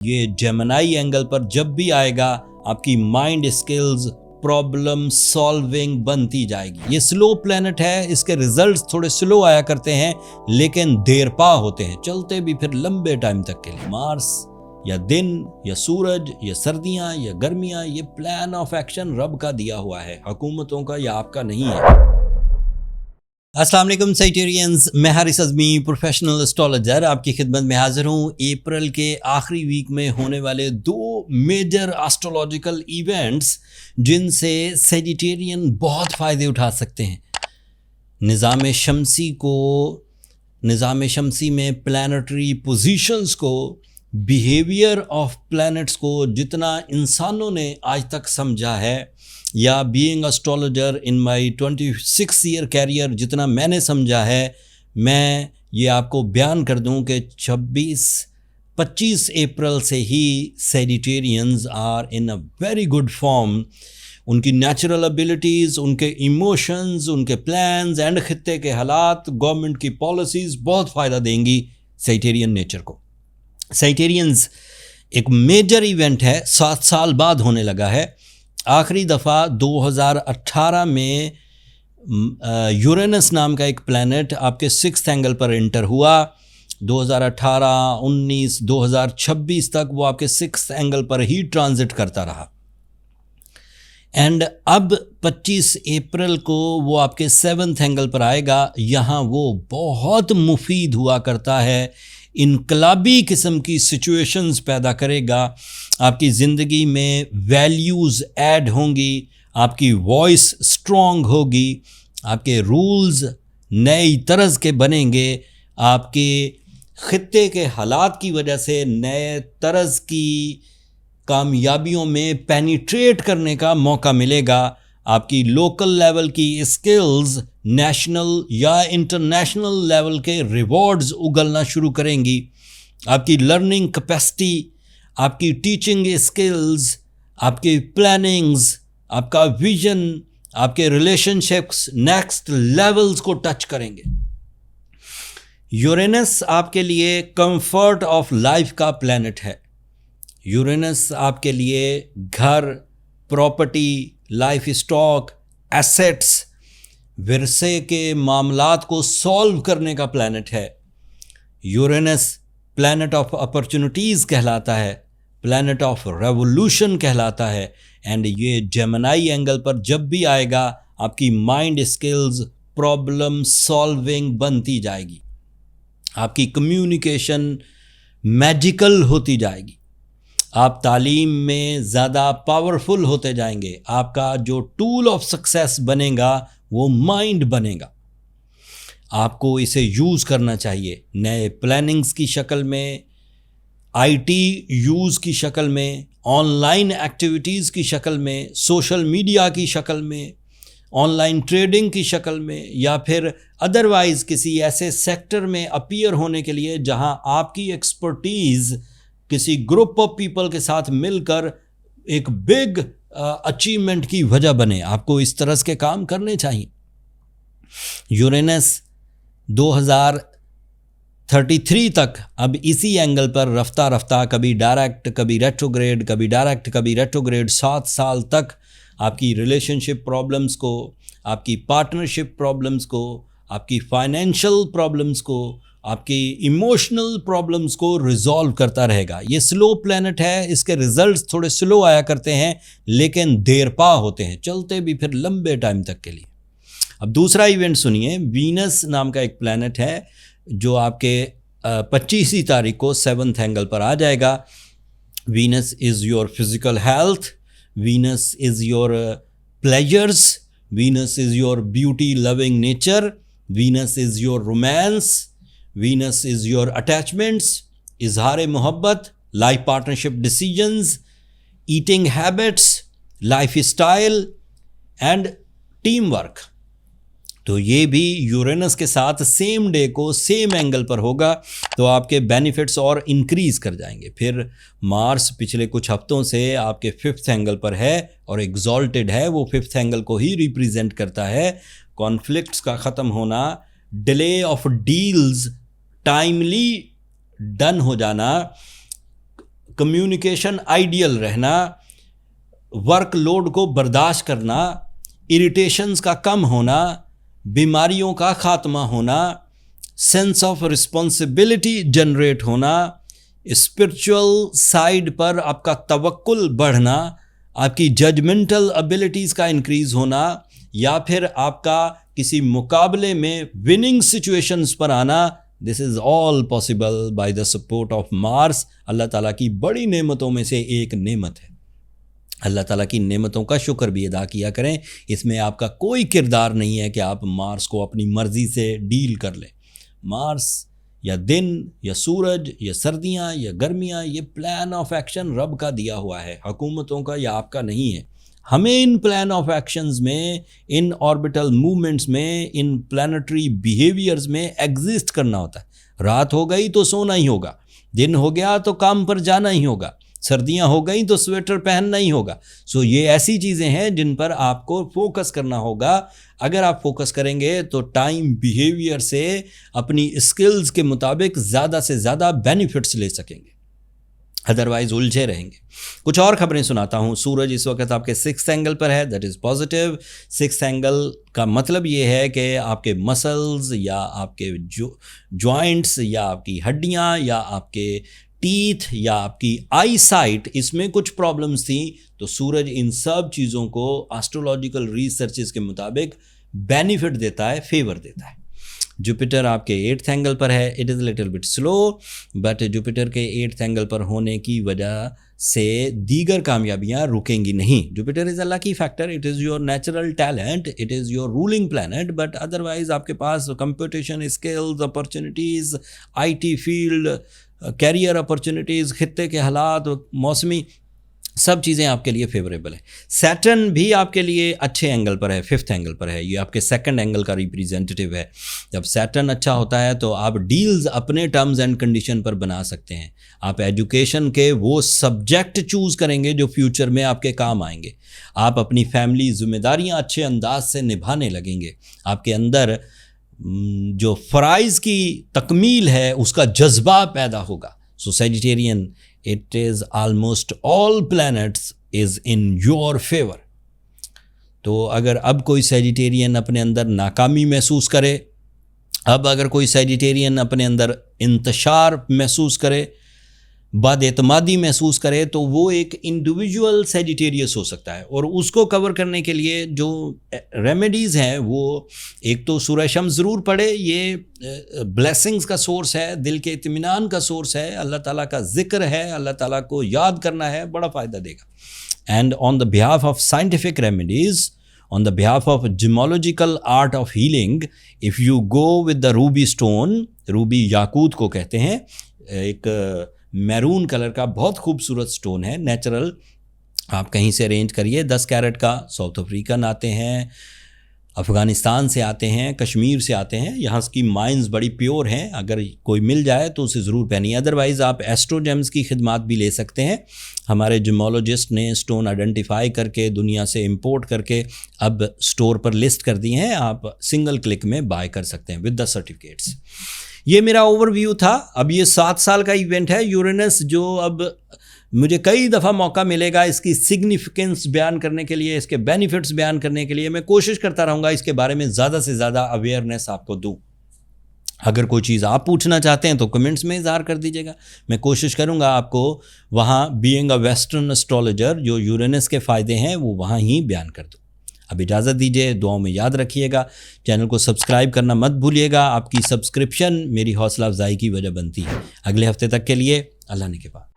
ये Gemini angle पर जब भी आएगा आपकी माइंड स्किल्स प्रॉब्लम सॉल्विंग बनती जाएगी। ये स्लो प्लैनेट है, इसके रिजल्ट्स थोड़े स्लो आया करते हैं लेकिन देर पा होते हैं, चलते भी फिर लंबे टाइम तक के लिए। मार्स या दिन या सूरज या सर्दियां या गर्मियां, ये प्लान ऑफ एक्शन रब का दिया हुआ है, हुकूमतों का या आपका नहीं है। अस्सलाम वालेकुम साइटेरियंस, मैं हारिस अज़मी प्रोफेशनल एस्ट्रोलॉजर आपकी खिदमत में हाजिर हूँ। अप्रैल के आखिरी वीक में होने वाले दो मेजर एस्ट्रोलॉजिकल इवेंट्स जिनसे सैजिटेरियन बहुत फ़ायदे उठा सकते हैं। निज़ाम शमसी में प्लानिटरी पोजीशंस को, बिहेवियर ऑफ प्लैनेट्स को जितना इंसानों ने आज तक समझा है, या being astrologer in my 26 year career जितना मैंने समझा है, मैं ये आपको बयान कर दूं कि 25 अप्रैल से ही Sagittarians are in a very good form. उनकी नेचुरल एबिलिटीज़, उनके इमोशंस, उनके प्लान्स एंड खित्ते के हालात, गवर्नमेंट की पॉलिसीज़ बहुत फ़ायदा देंगी सैजिटेरियन नेचर को। सैजिटेरियंस एक मेजर इवेंट है, 7 साल बाद होने लगा है। आखिरी दफ़ा 2018 में यूरेनस नाम का एक प्लैनेट आपके 6th एंगल पर एंटर हुआ। 2018, 19, 2026 तक वो आपके 6th एंगल पर ही ट्रांजिट करता रहा। एंड अब 25 अप्रैल को वो आपके 7th एंगल पर आएगा। यहाँ वो बहुत मुफीद हुआ करता है, इनकलाबी किस्म की सिचुएशंस पैदा करेगा। आपकी ज़िंदगी में वैल्यूज़ ऐड होंगी, आपकी वॉइस स्ट्रॉन्ग होगी, आपके रूल्स नई तरज के बनेंगे, आपके खित्ते के हालात की वजह से नए तरज की कामयाबियों में पेनिट्रेट करने का मौका मिलेगा। आपकी लोकल लेवल की स्किल्स नेशनल या इंटरनेशनल लेवल के रिवॉर्ड्स उगलना शुरू करेंगी। आपकी लर्निंग कैपेसिटी, आपकी टीचिंग स्किल्स, आपकी प्लानिंग्स, आपका विजन, आपके रिलेशनशिप्स नेक्स्ट लेवल्स को टच करेंगे। यूरेनस आपके लिए कंफर्ट ऑफ लाइफ का प्लैनेट है। यूरेनस आपके लिए घर, प्रॉपर्टी, लाइफ स्टॉक, एसेट्स, विरसे के मामलात को सॉल्व करने का प्लैनेट है। यूरेनस प्लैनेट ऑफ अपॉर्चुनिटीज़ कहलाता है, प्लैनेट ऑफ रेवोल्यूशन कहलाता है। एंड ये जेमिनी एंगल पर जब भी आएगा आपकी माइंड स्किल्स प्रॉब्लम सॉल्विंग बनती जाएगी, आपकी कम्युनिकेशन मैजिकल होती जाएगी, आप तालीम में ज़्यादा पावरफुल होते जाएंगे। आपका जो टूल ऑफ सक्सेस बनेगा वो माइंड बनेगा। आपको इसे यूज़ करना चाहिए नए प्लानिंग्स की शक्ल में, आईटी यूज़ की शक्ल में, ऑनलाइन एक्टिविटीज़ की शक्ल में, सोशल मीडिया की शक्ल में, ऑनलाइन ट्रेडिंग की शक्ल में, या फिर अदरवाइज़ किसी ऐसे सेक्टर में अपीयर होने के लिए जहां आपकी एक्सपर्टीज़ किसी ग्रुप ऑफ पीपल के साथ मिलकर एक बिग अचीवमेंट की वजह बने। आपको इस तरह के काम करने चाहिए। यूरेनस 2033 तक अब इसी एंगल पर रफ्ता रफ्ता कभी डायरेक्ट, कभी रेट्रोग्रेड, कभी डायरेक्ट, कभी रेट्रोग्रेड, 7 साल तक आपकी रिलेशनशिप प्रॉब्लम्स को, आपकी पार्टनरशिप प्रॉब्लम्स को, आपकी फाइनेंशियल प्रॉब्लम्स को, आपकी इमोशनल प्रॉब्लम्स को रिजॉल्व करता रहेगा। ये स्लो प्लैनेट है, इसके रिजल्ट्स थोड़े स्लो आया करते हैं लेकिन देर पा होते हैं, चलते भी फिर लंबे टाइम तक के लिए। अब दूसरा इवेंट सुनिए। वीनस नाम का एक प्लैनेट है जो आपके 25 तारीख को 7th एंगल पर आ जाएगा। Venus is your physical health, Venus is your pleasures, Venus is your beauty loving nature, Venus is your romance, Venus is your attachments, इजहार मोहब्बत, life partnership decisions, eating habits, life style and team work. तो ये भी Uranus के साथ same day को same angle पर होगा, तो आपके बेनिफिट्स और इंक्रीज कर जाएंगे। फिर मार्स पिछले कुछ हफ्तों से आपके 5th एंगल पर है और एग्जॉल्टेड है, वो 5th एंगल को ही रिप्रेजेंट करता है। कॉन्फ्लिक्ट्स का ख़त्म होना, delay of deals timely done हो जाना, कम्युनिकेशन आइडियल रहना, वर्कलोड को बर्दाश्त करना, इरिटेशंस का कम होना, बीमारियों का खात्मा होना, सेंस ऑफ रिस्पॉन्सिबिलिटी जनरेट होना, स्पिरिचुअल साइड पर आपका तवक्कुल बढ़ना, आपकी जजमेंटल एबिलिटीज़ का इंक्रीज होना, या फिर आपका किसी मुकाबले में विनिंग सिचुएशंस पर आना, this is all possible by the support of Mars. अल्लाह ताला की बड़ी नेमतों में से एक नेमत है। अल्लाह ताला की नेमतों का शुक्र भी अदा किया करें। इसमें आपका कोई किरदार नहीं है कि आप मार्स को अपनी मर्ज़ी से डील कर लें। मार्स या दिन या सूरज या सर्दियाँ या गर्मियाँ, ये प्लान ऑफ एक्शन रब का दिया हुआ है, हुकूमतों का या आपका नहीं है। हमें इन प्लान ऑफ एक्शंस में, इन ऑर्बिटल मूवमेंट्स में, इन प्लानिटरी बिहेवियर्स में एग्जिस्ट करना होता है। रात हो गई तो सोना ही होगा, दिन हो गया तो काम पर जाना ही होगा, सर्दियां हो गई तो स्वेटर पहनना ही होगा। सो ये ऐसी चीज़ें हैं जिन पर आपको फोकस करना होगा। अगर आप फोकस करेंगे तो टाइम बिहेवियर से अपनी स्किल्स के मुताबिक ज़्यादा से ज़्यादा बेनिफिट्स ले सकेंगे, अदरवाइज उलझे रहेंगे। कुछ और खबरें सुनाता हूँ। सूरज इस वक्त आपके 6th एंगल पर है, that is positive. 6th angle का मतलब ये है कि आपके मसल्स या आपके जॉइंट्स या आपकी हड्डियाँ या आपके टीथ या आपकी आई साइट, इसमें कुछ प्रॉब्लम्स थी, तो सूरज इन सब चीज़ों को एस्ट्रोलॉजिकल रिसर्चेस के मुताबिक बेनिफिट देता है, फेवर देता है। जुपिटर आपके 8th एंगल पर है, it is little bit slow, but Jupiter के 8th एंगल पर होने की वजह से दीगर कामयाबियाँ रुकेंगी नहीं। Jupiter is a lucky factor, it is your natural talent, it is your ruling planet, but otherwise आपके पास competition, skills, opportunities, IT field, career opportunities, खित्ते के हालात, मौसमी, सब चीज़ें आपके लिए फेवरेबल है। सैटर्न भी आपके लिए अच्छे एंगल पर है, 5th एंगल पर है, ये आपके 2nd एंगल का रिप्रेजेंटेटिव है। जब सैटर्न अच्छा होता है तो आप डील्स अपने टर्म्स एंड कंडीशन पर बना सकते हैं। आप एजुकेशन के वो सब्जेक्ट चूज़ करेंगे जो फ्यूचर में आपके काम आएंगे। आप अपनी फैमिली जिम्मेदारियाँ अच्छे अंदाज से निभाने लगेंगे। आपके अंदर जो फ़राइज़ की तकमील है उसका जज्बा पैदा होगा। सो Sagittarian, it is almost all planets is in your favor। तो अगर अब कोई सैजिटेरियन अपने अंदर नाकामी महसूस करे, अब अगर कोई सैजिटेरियन अपने अंदर इंतशार महसूस करे, बदएतमादी महसूस करे, तो वो एक इंडिविजुअल सैजिटेरियस हो सकता है। और उसको कवर करने के लिए जो रेमेडीज़ हैं वो एक तो सूरह शम्स ज़रूर पढ़े, ये ब्लेसिंग्स का सोर्स है, दिल के इत्मीनान का सोर्स है, अल्लाह ताला का जिक्र है, अल्लाह ताला को याद करना है, बड़ा फ़ायदा देगा। And on the behalf of scientific remedies, on the behalf of gemological art of healing, if you go with the ruby stone, ruby याकूत को कहते हैं, एक मैरून कलर का बहुत खूबसूरत स्टोन है, नेचुरल, आप कहीं से अरेंज करिए। 10 कैरेट का, साउथ अफ्रीकन आते हैं, अफ़गानिस्तान से आते हैं, कश्मीर से आते हैं, यहाँ की माइंस बड़ी प्योर हैं। अगर कोई मिल जाए तो उसे ज़रूर पहनिए। अदरवाइज़ आप एस्ट्रोजेम्स की खिदमत भी ले सकते हैं। हमारे जिमोलॉजिस्ट ने स्टोन आइडेंटिफाई करके दुनिया से इंपोर्ट करके अब स्टोर पर लिस्ट कर दिए हैं, आप सिंगल क्लिक में बाय कर सकते हैं विद द सर्टिफिकेट्स। ये मेरा ओवरव्यू था। अब ये 7 साल का इवेंट है यूरेनस, जो अब मुझे कई दफ़ा मौका मिलेगा इसकी सिग्निफिकेंस बयान करने के लिए, इसके बेनिफिट्स बयान करने के लिए। मैं कोशिश करता रहूँगा इसके बारे में ज़्यादा से ज़्यादा अवेयरनेस आपको दूँ। अगर कोई चीज़ आप पूछना चाहते हैं तो कमेंट्स में इज़हार कर दीजिएगा। मैं कोशिश करूँगा आपको वहाँ बीइंग अ वेस्टर्न एस्ट्रोलॉजर जो यूरेनस के फ़ायदे हैं वो वहाँ ही बयान कर दूँ। अब इजाज़त दीजिए, दुआओं में याद रखिएगा, चैनल को सब्सक्राइब करना मत भूलिएगा। आपकी सब्सक्रिप्शन मेरी हौसला अफजाई की वजह बनती है। अगले हफ्ते तक के लिए अल्लाह ने के पास।